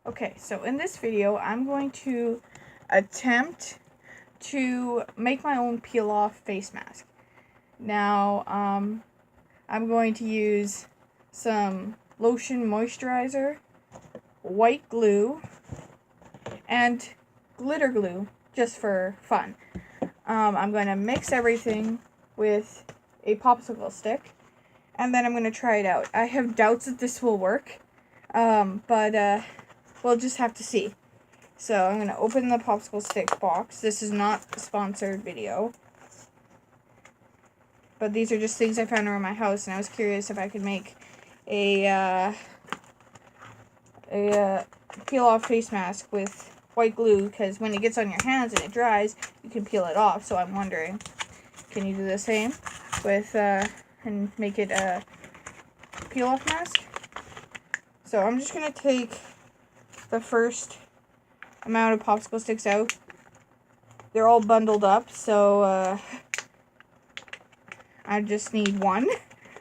Okay, so in this video, I'm going to attempt to make my own peel-off face mask. Now, I'm going to use some lotion moisturizer, white glue, and glitter glue, just for fun. I'm going to mix everything with a popsicle stick, and then I'm going to try it out. I have doubts that this will work, but we'll just have to see. So I'm going to open the popsicle stick box. This is not a sponsored video, but these are just things I found around my house, and I was curious if I could make a peel-off face mask with white glue, because when it gets on your hands and it dries, you can peel it off. So I'm wondering, can you do the same with and make it a peel-off mask? So I'm just going to take the first amount of popsicle sticks out. They're all bundled up, so I just need one.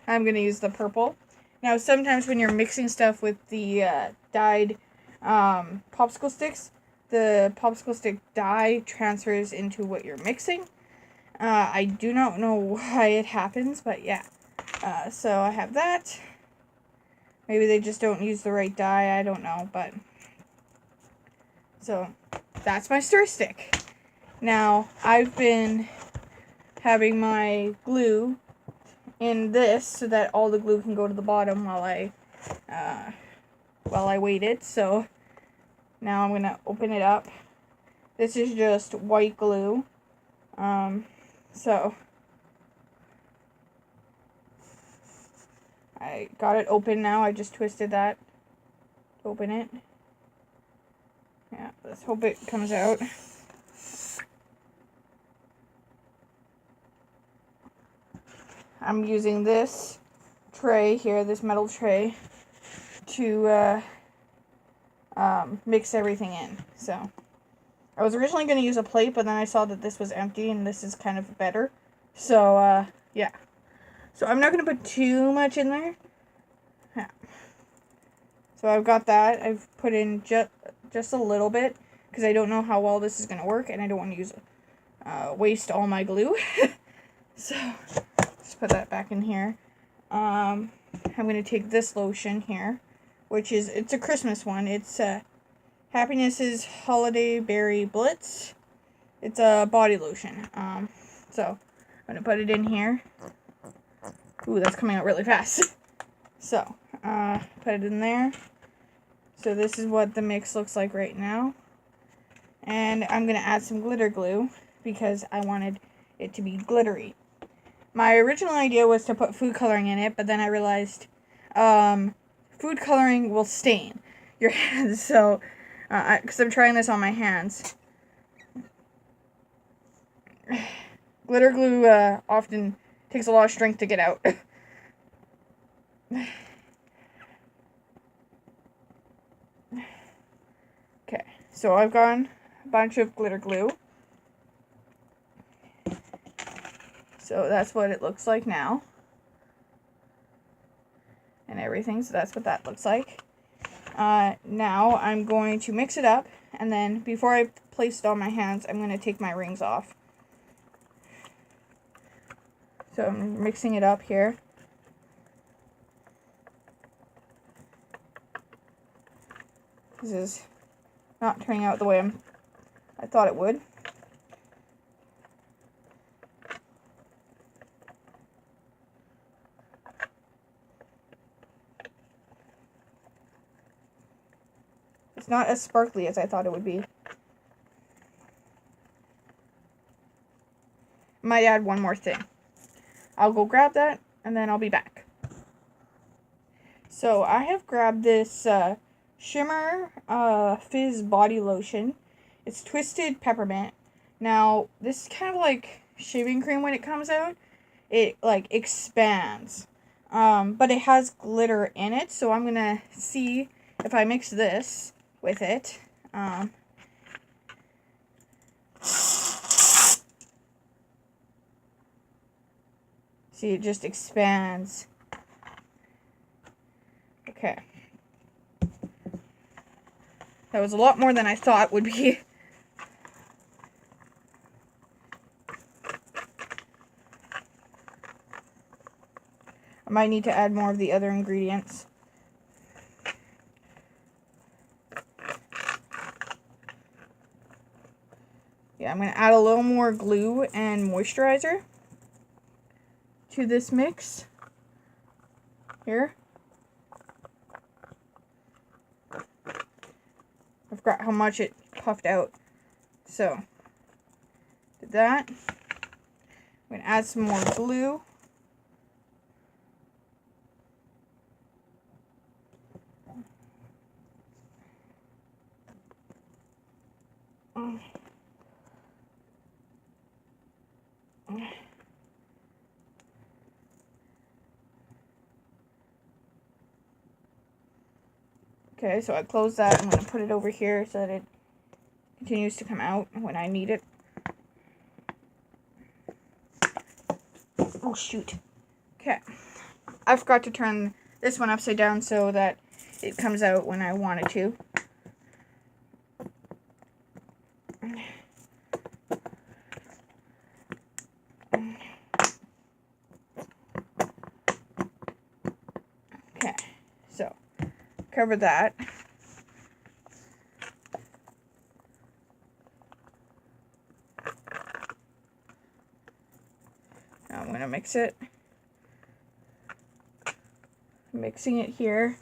I'm going to use the purple. Now, sometimes when you're mixing stuff with the dyed popsicle sticks, the popsicle stick dye transfers into what you're mixing. I do not know why it happens, but yeah. So I have that. Maybe they just don't use the right dye, I don't know, but... So, that's my stir stick. Now, I've been having my glue in this so that all the glue can go to the bottom while I waited. So, now I'm going to open it up. This is just white glue. So, I got it open now. I just twisted that to open it. Yeah, let's hope it comes out. I'm using this tray here, this metal tray, to mix everything in. So, I was originally going to use a plate, but then I saw that this was empty, and this is kind of better. So, yeah. So, I'm not going to put too much in there. Yeah. So, I've got that. I've put in just a little bit, because I don't know how well this is going to work, and I don't want to use waste all my glue. So, just put that back in here. I'm going to take this lotion here, which is, it's a Christmas one. It's Happiness's Holiday Berry Blitz. It's a body lotion. So, I'm going to put it in here. Ooh, that's coming out really fast. So, put it in there. So this is what the mix looks like right now. And I'm going to add some glitter glue because I wanted it to be glittery. My original idea was to put food coloring in it, but then I realized food coloring will stain your hands. So, because I'm trying this on my hands. Glitter glue often takes a lot of strength to get out. Okay, so I've gone a bunch of glitter glue. So that's what it looks like now. And everything, so that's what that looks like. Now I'm going to mix it up, and then before I place it on my hands, I'm going to take my rings off. So I'm mixing it up here. This is not turning out the way I thought it would. It's not as sparkly as I thought it would be. Might add one more thing. I'll go grab that, and then I'll be back. So I have grabbed this Shimmer Fizz Body Lotion. It's Twisted Peppermint. Now, this is kind of like shaving cream when it comes out. It, like, expands. But it has glitter in it, so I'm gonna see if I mix this with it. See, it just expands. Okay. That was a lot more than I thought would be. I might need to add more of the other ingredients. Yeah, I'm going to add a little more glue and moisturizer to this mix. Here. I forgot how much it puffed out. So, did that. I'm going to add some more glue. Okay, so I close that. I'm going to put it over here so that it continues to come out when I need it. Oh, shoot. Okay. I forgot to turn this one upside down so that it comes out when I want it to. Okay, so cover that. Now I'm going to mix it. Mixing it here.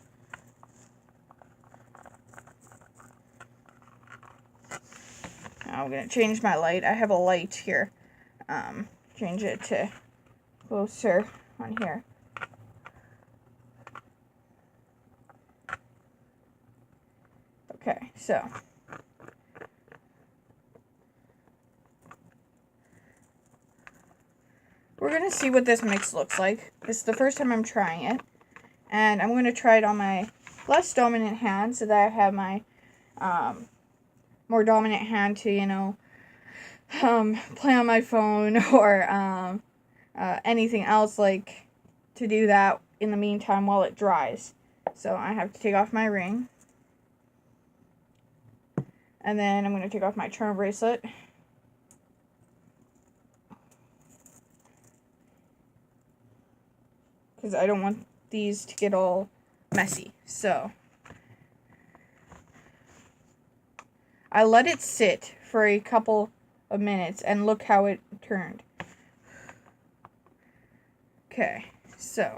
Now I'm going to change my light. I have a light here. Change it to closer on here. Okay, so we're going to see what this mix looks like. This is the first time I'm trying it. And I'm going to try it on my less dominant hand so that I have my more dominant hand to, you know, play on my phone or anything else, like to do that in the meantime while it dries. So I have to take off my ring. And then I'm going to take off my charm bracelet. Because I don't want these to get all messy. So I let it sit for a couple of minutes and look how it turned. Okay, so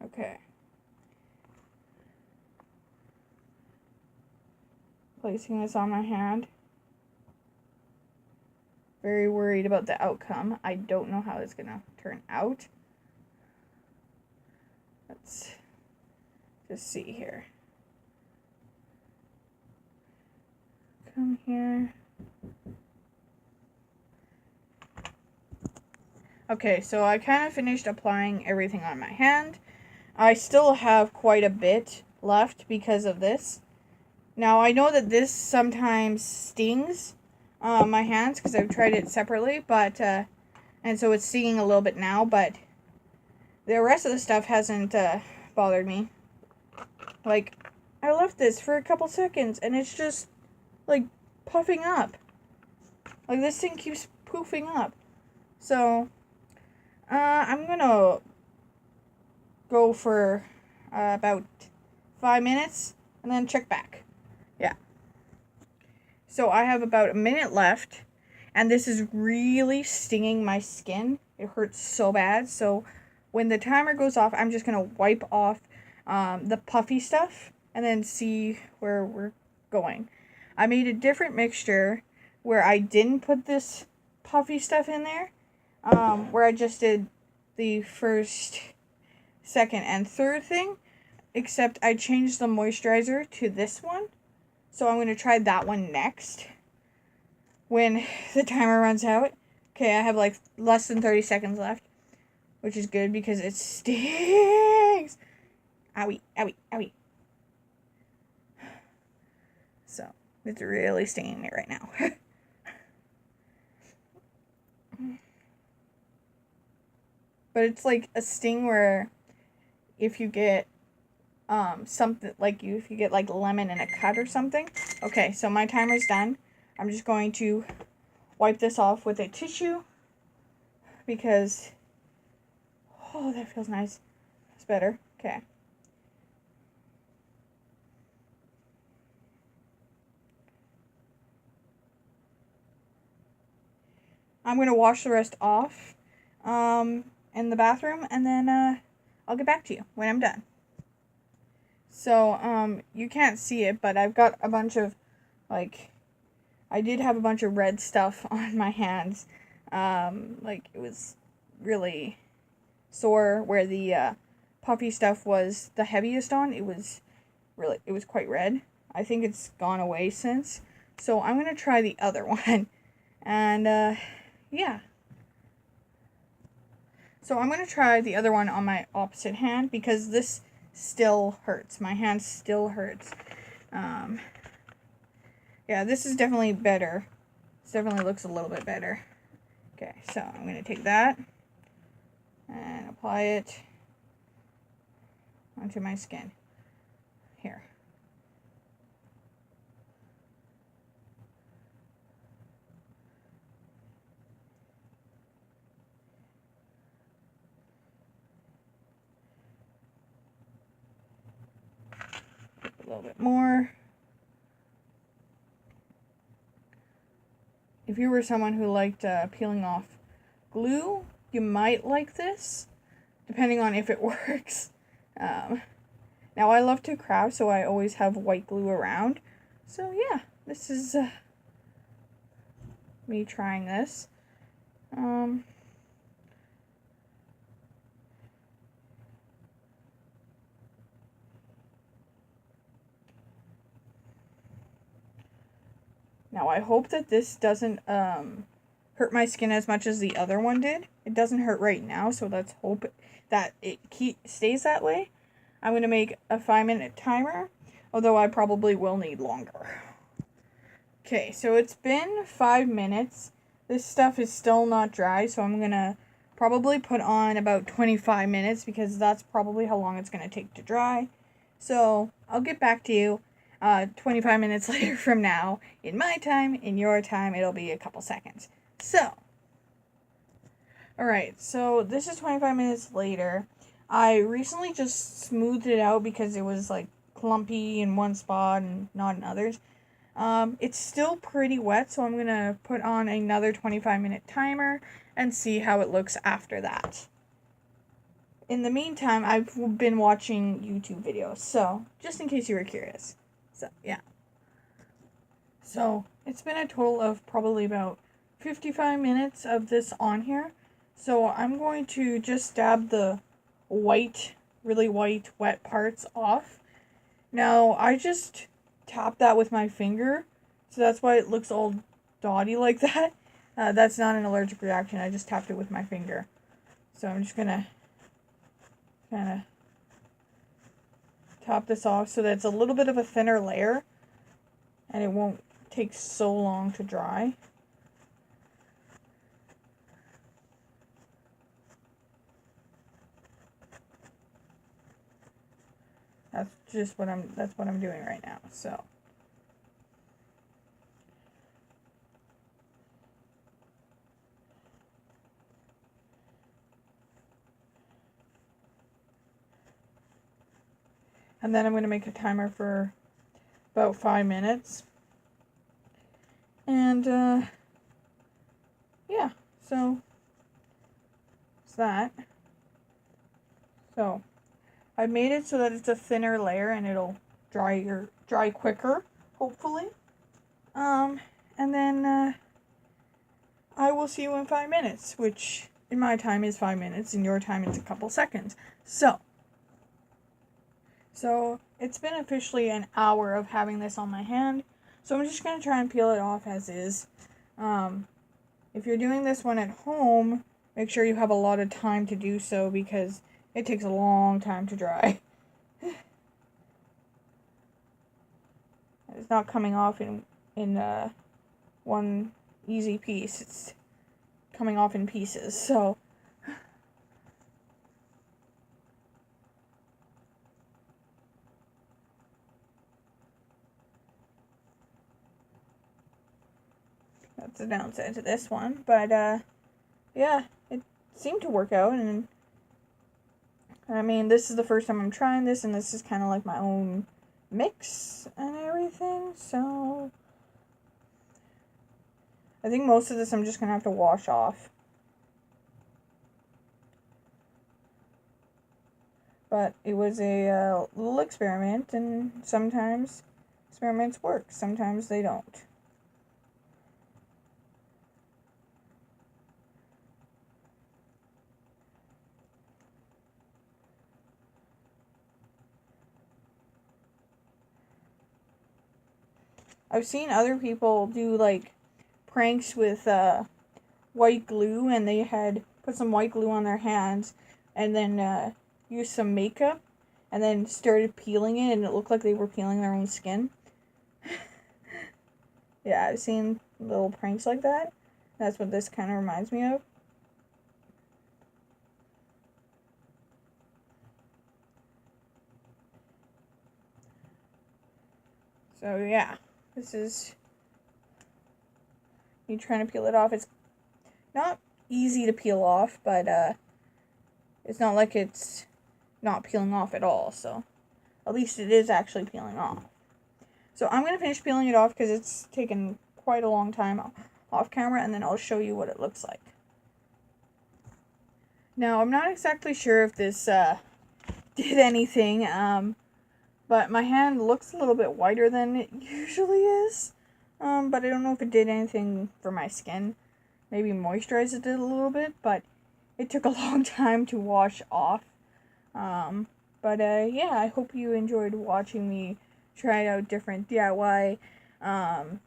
okay. Placing this on my hand. Very worried about the outcome. I don't know how it's gonna turn out. Let's just see here. Come here. Okay, so I kind of finished applying everything on my hand. I still have quite a bit left because of this. Now, I know that this sometimes stings my hands because I've tried it separately, but, and so it's stinging a little bit now, but the rest of the stuff hasn't bothered me. Like, I left this for a couple seconds, and it's just, like, puffing up. Like, this thing keeps poofing up. So, I'm gonna go for about 5 minutes, and then check back. Yeah. So, I have about a minute left, and this is really stinging my skin. It hurts so bad, so when the timer goes off, I'm just gonna wipe off the puffy stuff, and then see where we're going. I made a different mixture where I didn't put this puffy stuff in there, where I just did the first, second, and third thing, except I changed the moisturizer to this one, so I'm going to try that one next when the timer runs out. Okay, I have like less than 30 seconds left, which is good because it stings. Owie, owie, owie. So, it's really stinging me right now. But it's like a sting where if you get something like if you get like lemon in a cut or something. Okay, so my timer's done. I'm just going to wipe this off with a tissue because oh, that feels nice. It's better. Okay. I'm going to wash the rest off in the bathroom, and then I'll get back to you when I'm done. So, you can't see it, but I've got a bunch of, like, I did have a bunch of red stuff on my hands. Like, it was really sore where the puffy stuff was the heaviest on. It was quite red. I think it's gone away since. So, I'm going to try the other one. And, yeah. So I'm going to try the other one on my opposite hand because this still hurts. My hand still hurts. Yeah, this is definitely better. This definitely looks a little bit better. Okay, so I'm going to take that and apply it onto my skin. Here. A little bit more. If you were someone who liked peeling off glue, you might like this, depending on if it works. Now, I love to craft, so I always have white glue around. So, yeah, this is me trying this. Now, I hope that this doesn't hurt my skin as much as the other one did. It doesn't hurt right now, so let's hope that it stays that way. I'm going to make a 5-minute timer, although I probably will need longer. Okay, so it's been 5 minutes. This stuff is still not dry, so I'm going to probably put on about 25 minutes because that's probably how long it's going to take to dry. So I'll get back to you 25 minutes later from now. In my time, in your time, it'll be a couple seconds. So, alright, so this is 25 minutes later. I recently just smoothed it out because it was like clumpy in one spot and not in others. It's still pretty wet, so I'm going to put on another 25-minute timer and see how it looks after that. In the meantime, I've been watching YouTube videos, so just in case you were curious. So, yeah. So, it's been a total of probably about 55 minutes of this on here. So, I'm going to just dab the white, really white, wet parts off. Now, I just tap that with my finger, so that's why it looks all dotty like that. That's not an allergic reaction, I just tapped it with my finger. So I'm just gonna kind of top this off so that it's a little bit of a thinner layer, and it won't take so long to dry. That's what I'm doing right now. So and then I'm going to make a timer for about 5 minutes. And yeah, so it's that. So I made it so that it's a thinner layer and it'll dry quicker, hopefully. And then I will see you in 5 minutes, which in my time is 5 minutes, in your time it's a couple seconds. So it's been officially an hour of having this on my hand. So I'm just going to try and peel it off as is. If you're doing this one at home, make sure you have a lot of time to do so because it takes a long time to dry. It's not coming off in one easy piece. It's coming off in pieces. So That's the downside to this one. But, yeah, it seemed to work out. And, I mean, this is the first time I'm trying this, and this is kind of like my own mix and everything. So, I think most of this I'm just going to have to wash off. But it was a little experiment, and sometimes experiments work, sometimes they don't. I've seen other people do, like, pranks with white glue, and they had put some white glue on their hands, and then used some makeup, and then started peeling it, and it looked like they were peeling their own skin. Yeah, I've seen little pranks like that. That's what this kind of reminds me of. So, yeah. This is you trying to peel it off. It's not easy to peel off, but it's not like it's not peeling off at all. So at least it is actually peeling off. So I'm going to finish peeling it off because it's taken quite a long time off camera, and then I'll show you what it looks like. Now, I'm not exactly sure if this did anything, but my hand looks a little bit whiter than it usually is. But I don't know if it did anything for my skin. Maybe moisturize it a little bit, but it took a long time to wash off. But yeah, I hope you enjoyed watching me try out different DIY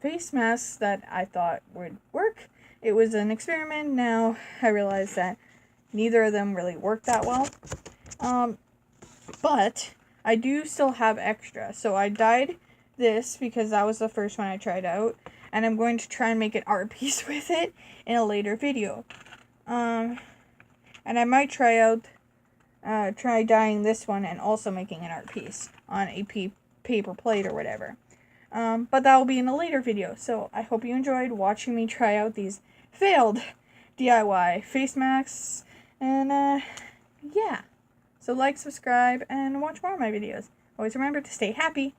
face masks that I thought would work. It was an experiment. Now I realize that neither of them really worked that well. But I do still have extra. So I dyed this because that was the first one I tried out, and I'm going to try and make an art piece with it in a later video. And I might try dyeing this one and also making an art piece on a paper plate or whatever. But that will be in a later video. So I hope you enjoyed watching me try out these failed DIY face masks. And yeah. So like, subscribe, and watch more of my videos. Always remember to stay happy.